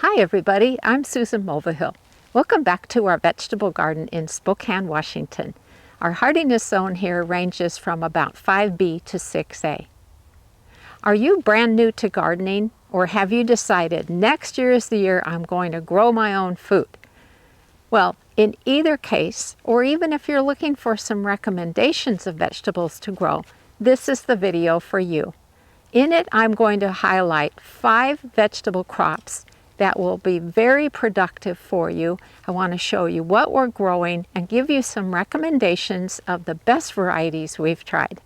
Hi everybody, I'm Susan Mulvihill. Welcome back to our vegetable garden in Spokane, Washington. Our hardiness zone here ranges from about 5B to 6A. Are you brand new to gardening, or have you decided next year is the year I'm going to grow my own food? Well, in either case, or even if you're looking for some recommendations of vegetables to grow, this is the video for you. In it, I'm going to highlight 5 vegetable crops that will be very productive for you. I want to show you what we're growing and give you some recommendations of the best varieties we've tried.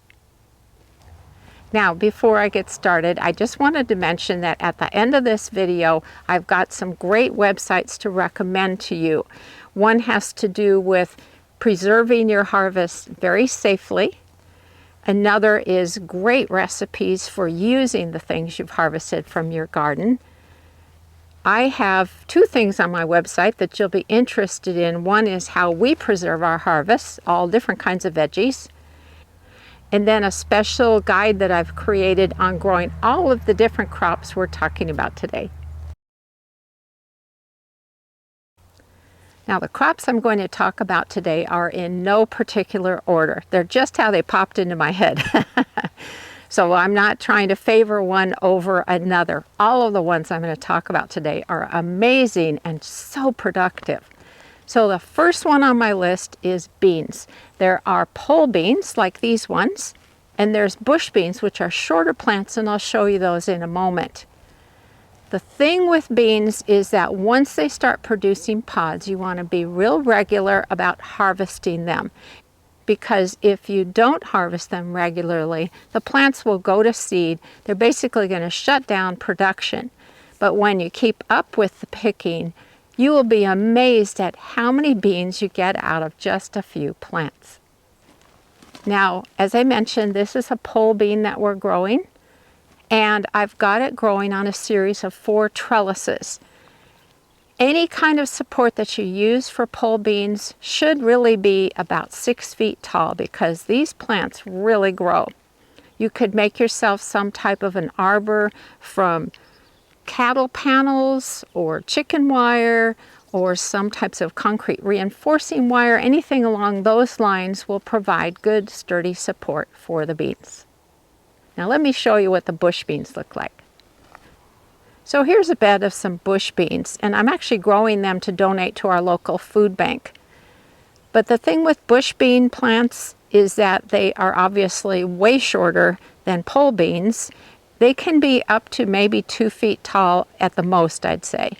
Now, before I get started, I just wanted to mention that at the end of this video, I've got some great websites to recommend to you. One has to do with preserving your harvest very safely. Another is great recipes for using the things you've harvested from your garden. I have 2 things on my website that you'll be interested in. One is how we preserve our harvests, all different kinds of veggies. And then a special guide that I've created on growing all of the different crops we're talking about today. Now, the crops I'm going to talk about today are in no particular order. They're just how they popped into my head. So I'm not trying to favor one over another. All of the ones I'm going to talk about today are amazing and so productive. So the first one on my list is beans. There are pole beans like these ones, and there's bush beans, which are shorter plants, and I'll show you those in a moment. The thing with beans is that once they start producing pods, you want to be real regular about harvesting them. Because if you don't harvest them regularly, the plants will go to seed. They're basically going to shut down production. But when you keep up with the picking, you will be amazed at how many beans you get out of just a few plants. Now, as I mentioned, this is a pole bean that we're growing, and I've got it growing on a series of 4 trellises. Any kind of support that you use for pole beans should really be about 6 feet tall because these plants really grow. You could make yourself some type of an arbor from cattle panels or chicken wire or some types of concrete reinforcing wire. Anything along those lines will provide good sturdy support for the beans. Now let me show you what the bush beans look like. So here's a bed of some bush beans, and I'm actually growing them to donate to our local food bank. But the thing with bush bean plants is that they are obviously way shorter than pole beans. They can be up to maybe 2 feet tall at the most, I'd say.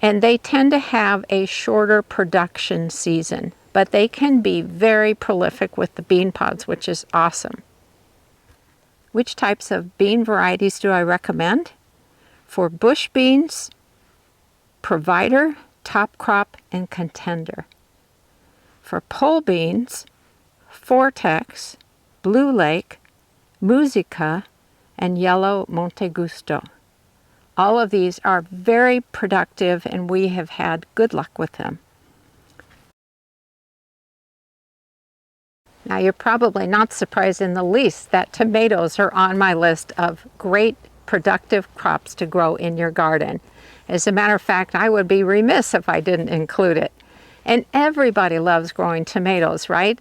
And they tend to have a shorter production season, but they can be very prolific with the bean pods, which is awesome. Which types of bean varieties do I recommend? For bush beans, Provider, Top Crop, and Contender. For pole beans, Vortex, Blue Lake, Musica, and Yellow Monte Gusto. All of these are very productive, and we have had good luck with them. Now, you're probably not surprised in the least that tomatoes are on my list of great productive crops to grow in your garden. As a matter of fact, I would be remiss if I didn't include it. And everybody loves growing tomatoes, right?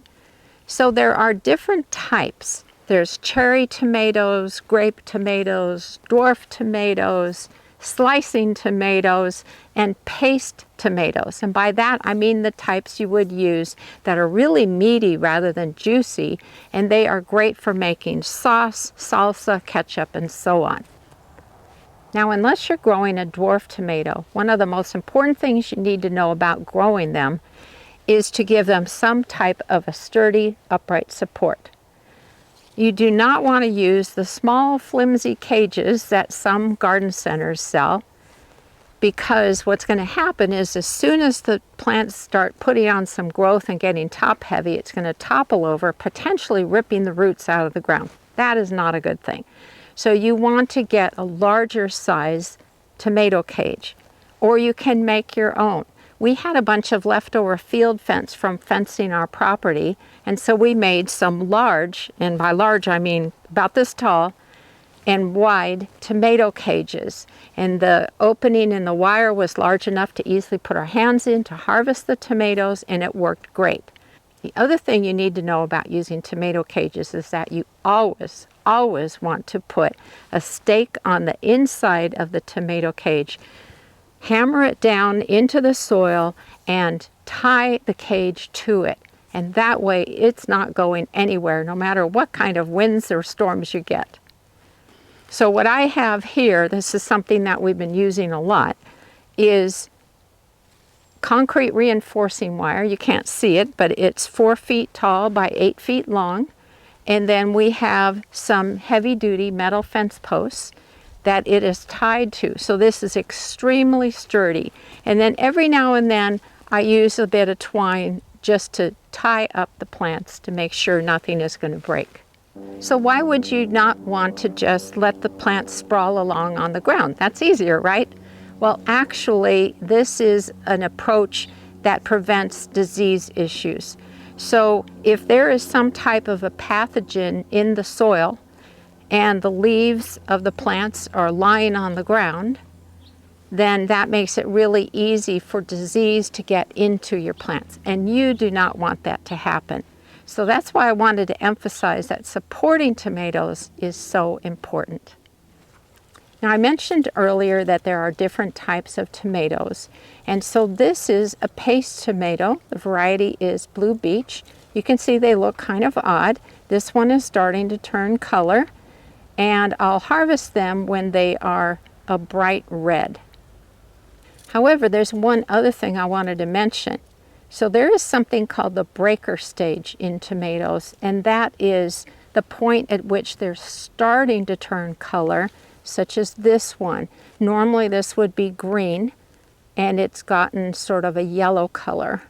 So there are different types. There's cherry tomatoes, grape tomatoes, dwarf tomatoes, slicing tomatoes, and paste tomatoes. And by that, I mean the types you would use that are really meaty rather than juicy, and they are great for making sauce, salsa, ketchup, and so on. Now, unless you're growing a dwarf tomato, one of the most important things you need to know about growing them is to give them some type of a sturdy, upright support. You do not want to use the small, flimsy cages that some garden centers sell, because what's going to happen is as soon as the plants start putting on some growth and getting top heavy, it's going to topple over, potentially ripping the roots out of the ground. That is not a good thing. So you want to get a larger size tomato cage, or you can make your own. We had a bunch of leftover field fence from fencing our property, and so we made some large, and by large I mean about this tall, and wide tomato cages. And the opening in the wire was large enough to easily put our hands in to harvest the tomatoes, and it worked great. The other thing you need to know about using tomato cages is that you always want to put a stake on the inside of the tomato cage. Hammer it down into the soil and tie the cage to it. And that way it's not going anywhere, no matter what kind of winds or storms you get. So what I have here, this is something that we've been using a lot, is concrete reinforcing wire. You can't see it, but it's 4 feet tall by 8 feet long. And then we have some heavy-duty metal fence posts that it is tied to. So this is extremely sturdy. And then every now and then I use a bit of twine just to tie up the plants to make sure nothing is going to break. So why would you not want to just let the plants sprawl along on the ground? That's easier, right? Well, actually, this is an approach that prevents disease issues. So if there is some type of a pathogen in the soil and the leaves of the plants are lying on the ground, then that makes it really easy for disease to get into your plants. And you do not want that to happen. So that's why I wanted to emphasize that supporting tomatoes is so important. Now, I mentioned earlier that there are different types of tomatoes. And so this is a paste tomato. The variety is Blue Beach. You can see they look kind of odd. This one is starting to turn color. And I'll harvest them when they are a bright red. However, there's one other thing I wanted to mention. So there is something called the breaker stage in tomatoes, and that is the point at which they're starting to turn color, such as this one. Normally this would be green, and it's gotten sort of a yellow color.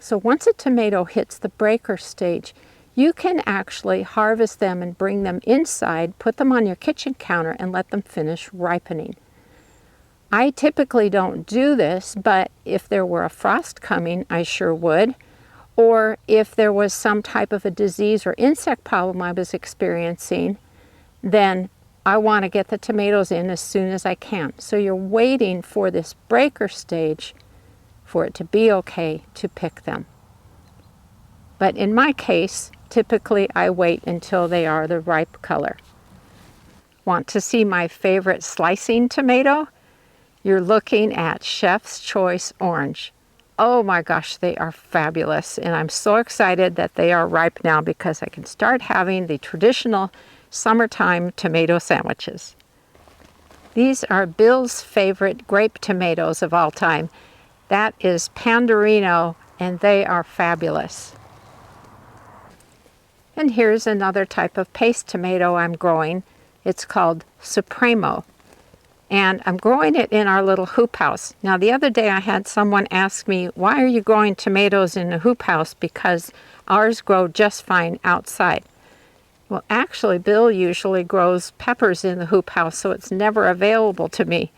So once a tomato hits the breaker stage, you can actually harvest them and bring them inside, put them on your kitchen counter, and let them finish ripening. I typically don't do this, but if there were a frost coming, I sure would. Or if there was some type of a disease or insect problem I was experiencing, then I want to get the tomatoes in as soon as I can. So you're waiting for this breaker stage for it to be okay to pick them. But in my case, typically I wait until they are the ripe color. Want to see my favorite slicing tomato? You're looking at Chef's Choice Orange. Oh my gosh, they are fabulous. And I'm so excited that they are ripe now because I can start having the traditional summertime tomato sandwiches. These are Bill's favorite grape tomatoes of all time. That is Pandorino, and they are fabulous. And here's another type of paste tomato I'm growing. It's called Supremo. And I'm growing it in our little hoop house. Now, the other day I had someone ask me, why are you growing tomatoes in a hoop house? Because ours grow just fine outside. Well, actually, Bill usually grows peppers in the hoop house, so it's never available to me.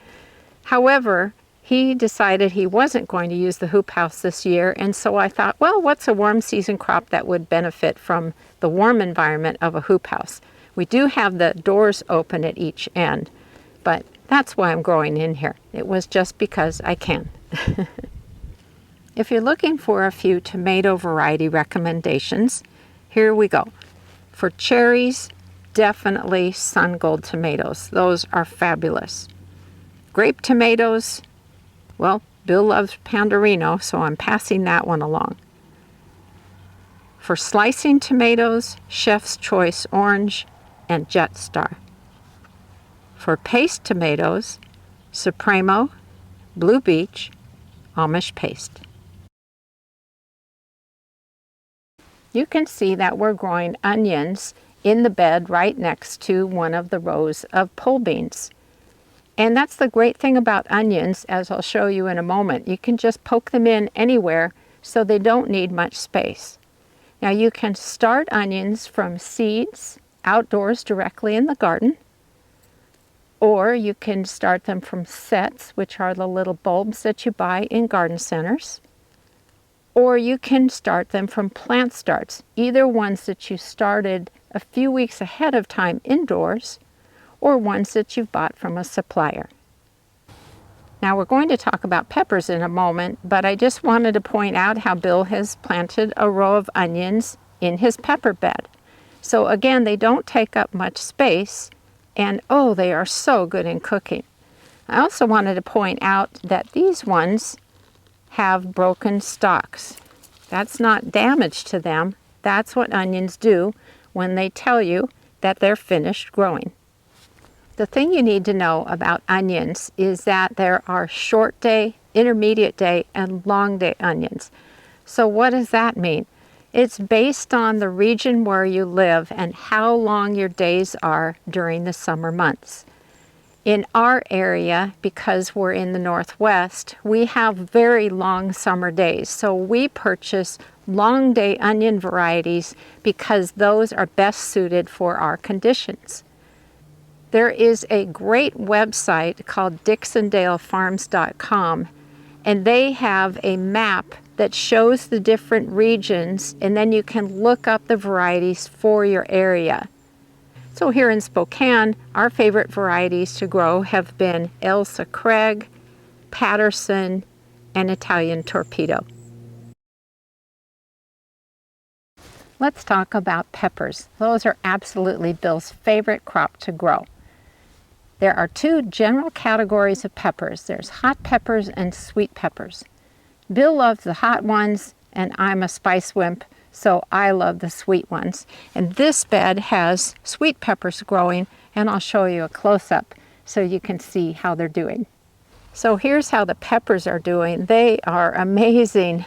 However, he decided he wasn't going to use the hoop house this year, and so I thought, well, what's a warm season crop that would benefit from the warm environment of a hoop house? We do have the doors open at each end, but that's why I'm growing in here. It was just because I can. If you're looking for a few tomato variety recommendations, here we go. For cherries, definitely Sun Gold tomatoes. Those are fabulous. Grape tomatoes, well, Bill loves Pandorino, so I'm passing that one along. For slicing tomatoes, Chef's Choice Orange and Jet Star. For paste tomatoes, Supremo, Blue Beach, Amish Paste. You can see that we're growing onions in the bed right next to one of the rows of pole beans. And that's the great thing about onions, as I'll show you in a moment. You can just poke them in anywhere, so they don't need much space. Now you can start onions from seeds outdoors directly in the garden, or you can start them from sets, which are the little bulbs that you buy in garden centers, or you can start them from plant starts, either ones that you started a few weeks ahead of time indoors, or ones that you've bought from a supplier. Now we're going to talk about peppers in a moment, but I just wanted to point out how Bill has planted a row of onions in his pepper bed. So again, they don't take up much space, and oh, they are so good in cooking. I also wanted to point out that these ones have broken stalks. That's not damage to them. That's what onions do when they tell you that they're finished growing. The thing you need to know about onions is that there are short day, intermediate day, and long day onions. So what does that mean? It's based on the region where you live and how long your days are during the summer months. In our area, because we're in the Northwest, we have very long summer days. So we purchase long day onion varieties because those are best suited for our conditions. There is a great website called dixondalefarms.com, and they have a map that shows the different regions, and then you can look up the varieties for your area. So here in Spokane, our favorite varieties to grow have been Elsa Craig, Patterson, and Italian Torpedo. Let's talk about peppers. Those are absolutely Bill's favorite crop to grow. There are two general categories of peppers. There's hot peppers and sweet peppers. Bill loves the hot ones, and I'm a spice wimp, so I love the sweet ones. And this bed has sweet peppers growing, and I'll show you a close-up so you can see how they're doing. So here's how the peppers are doing. They are amazing.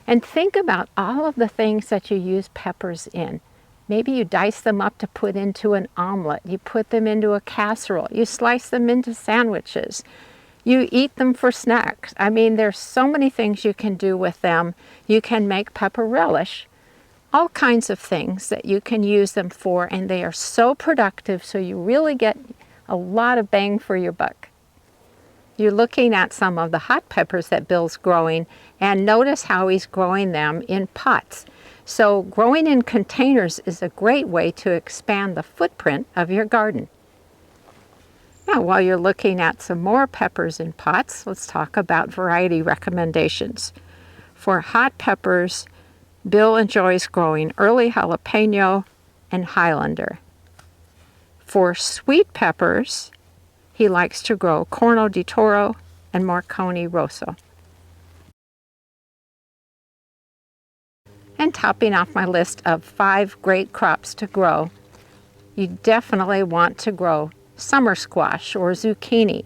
And think about all of the things that you use peppers in. Maybe you dice them up to put into an omelet. You put them into a casserole. You slice them into sandwiches. You eat them for snacks. I mean, there's so many things you can do with them. You can make pepper relish. All kinds of things that you can use them for, and they are so productive, so you really get a lot of bang for your buck. You're looking at some of the hot peppers that Bill's growing, and notice how he's growing them in pots. So growing in containers is a great way to expand the footprint of your garden. Now, while you're looking at some more peppers in pots, let's talk about variety recommendations. For hot peppers, Bill enjoys growing early jalapeno and Highlander. For sweet peppers, he likes to grow Corno di Toro and Marconi Rosso. And topping off my list of 5 great crops to grow, you definitely want to grow summer squash or zucchini.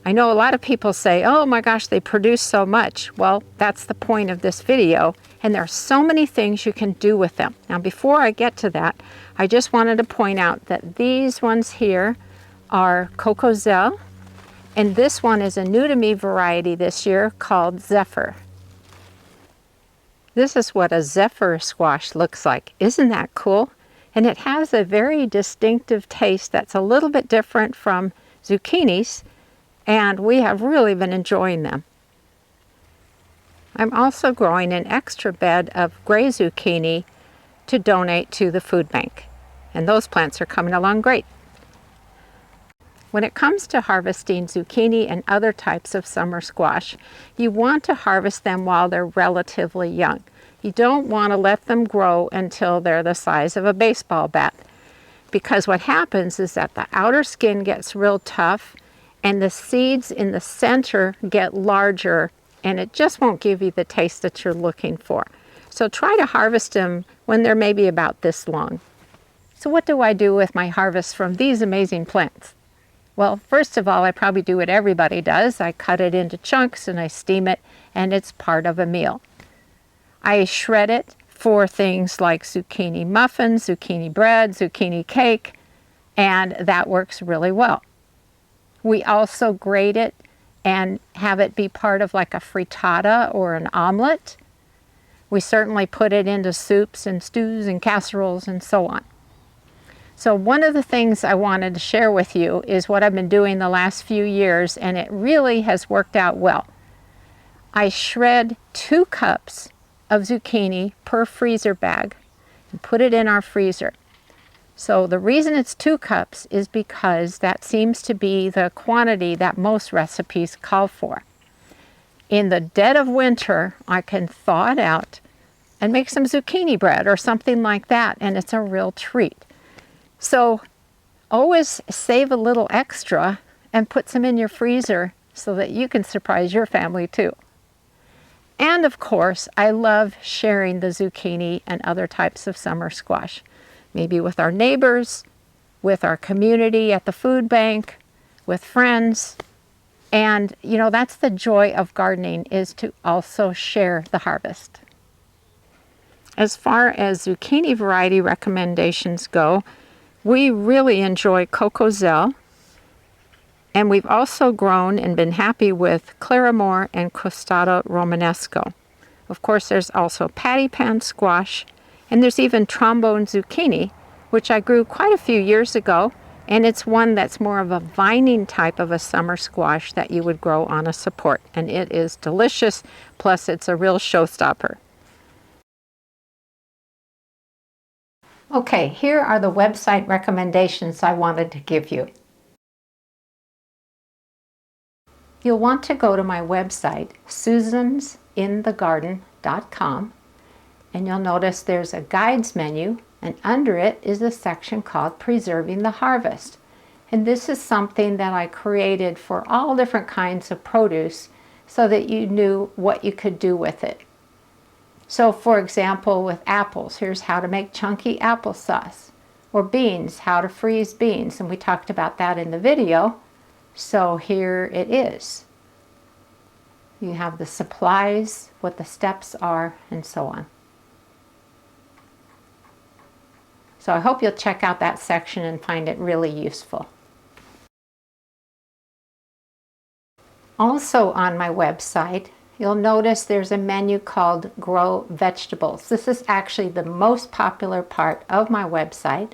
I know a lot of people say, oh my gosh, they produce so much. Well, that's the point of this video, and there are so many things you can do with them. Now, before I get to that, I just wanted to point out that these ones here are Cocozelle, and this one is a new to me variety this year called Zephyr. This is what a Zephyr squash looks like. Isn't that cool? And it has a very distinctive taste that's a little bit different from zucchinis, and we have really been enjoying them. I'm also growing an extra bed of gray zucchini to donate to the food bank, and those plants are coming along great. When it comes to harvesting zucchini and other types of summer squash, you want to harvest them while they're relatively young. You don't want to let them grow until they're the size of a baseball bat, because what happens is that the outer skin gets real tough and the seeds in the center get larger, and it just won't give you the taste that you're looking for. So try to harvest them when they're maybe about this long. So what do I do with my harvest from these amazing plants? Well, first of all, I probably do what everybody does. I cut it into chunks and I steam it, and it's part of a meal. I shred it for things like zucchini muffins, zucchini bread, zucchini cake, and that works really well. We also grate it and have it be part of like a frittata or an omelet. We certainly put it into soups and stews and casseroles and so on. So one of the things I wanted to share with you is what I've been doing the last few years, and it really has worked out well. I shred 2 cups of zucchini per freezer bag and put it in our freezer. So the reason it's 2 cups is because that seems to be the quantity that most recipes call for. In the dead of winter, I can thaw it out and make some zucchini bread or something like that, and it's a real treat. So always save a little extra and put some in your freezer so that you can surprise your family too. And of course, I love sharing the zucchini and other types of summer squash, maybe with our neighbors, with our community at the food bank, with friends. And you know, that's the joy of gardening, is to also share the harvest. As far as zucchini variety recommendations go, we really enjoy Cocozelle, and we've also grown and been happy with Clarimore and Costata Romanesco. Of course, there's also patty pan squash, and there's even trombone zucchini, which I grew quite a few years ago, and it's one that's more of a vining type of a summer squash that you would grow on a support, and it is delicious, plus it's a real showstopper. Okay, here are the website recommendations I wanted to give you. You'll want to go to my website, susansinthegarden.com, and you'll notice there's a guides menu, and under it is a section called Preserving the Harvest. And this is something that I created for all different kinds of produce so that you knew what you could do with it. So for example, with apples, here's how to make chunky applesauce. Or beans, how to freeze beans, and we talked about that in the video. So here it is. You have the supplies, what the steps are, and so on. So I hope you'll check out that section and find it really useful. Also on my website, you'll notice there's a menu called Grow Vegetables. This is actually the most popular part of my website.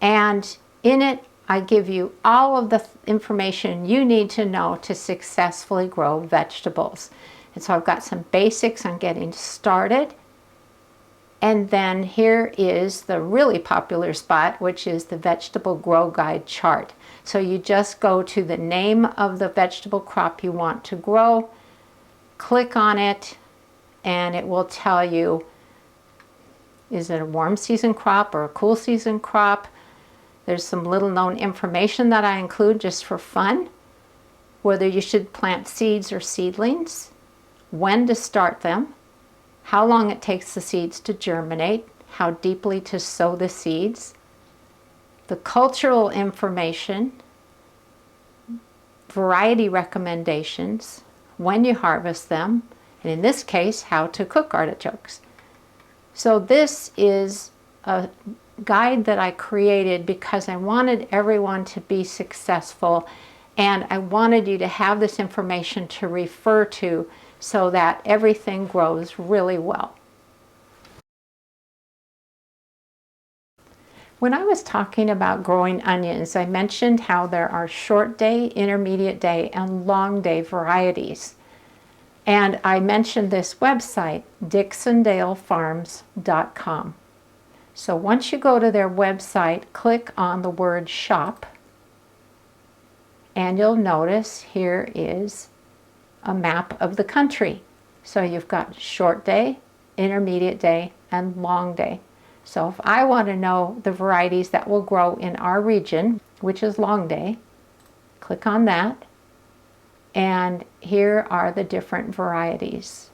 And in it, I give you all of the information you need to know to successfully grow vegetables. And so I've got some basics on getting started. And then here is the really popular spot, which is the Vegetable Grow Guide chart. So you just go to the name of the vegetable crop you want to grow, click on it, and it will tell you, is it a warm season crop or a cool season crop? There's some little known information that I include just for fun, whether you should plant seeds or seedlings, when to start them, how long it takes the seeds to germinate, how deeply to sow the seeds, the cultural information, variety recommendations, when you harvest them, and in this case, how to cook artichokes. So this is a guide that I created because I wanted everyone to be successful, and I wanted you to have this information to refer to so that everything grows really well. When I was talking about growing onions, I mentioned how there are short day, intermediate day, and long day varieties. And I mentioned this website, dixondalefarms.com. So once you go to their website, click on the word shop, and you'll notice here is a map of the country. So you've got short day, intermediate day, and long day. So if I want to know the varieties that will grow in our region, which is long day, click on that, and here are the different varieties.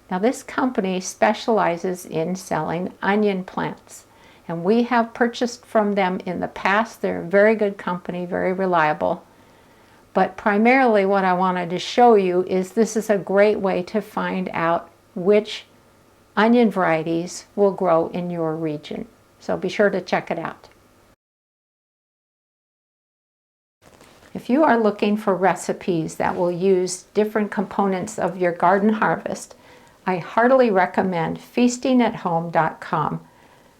Now this company specializes in selling onion plants, and we have purchased from them in the past. They're a very good company, very reliable. But primarily what I wanted to show you is this is a great way to find out which onion varieties will grow in your region. So be sure to check it out. If you are looking for recipes that will use different components of your garden harvest, I heartily recommend feastingathome.com.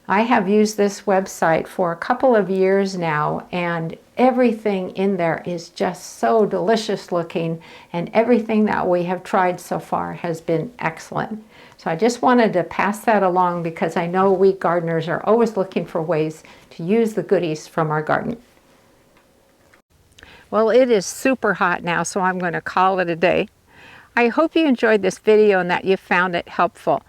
I have used this website for a couple of years now, and everything in there is just so delicious looking, and everything that we have tried so far has been excellent. So I just wanted to pass that along because I know we gardeners are always looking for ways to use the goodies from our garden. Well, it is super hot now, so I'm going to call it a day. I hope you enjoyed this video and that you found it helpful.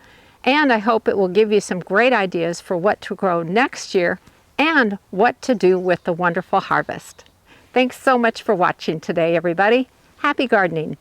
And I hope it will give you some great ideas for what to grow next year and what to do with the wonderful harvest. Thanks so much for watching today, everybody. Happy gardening.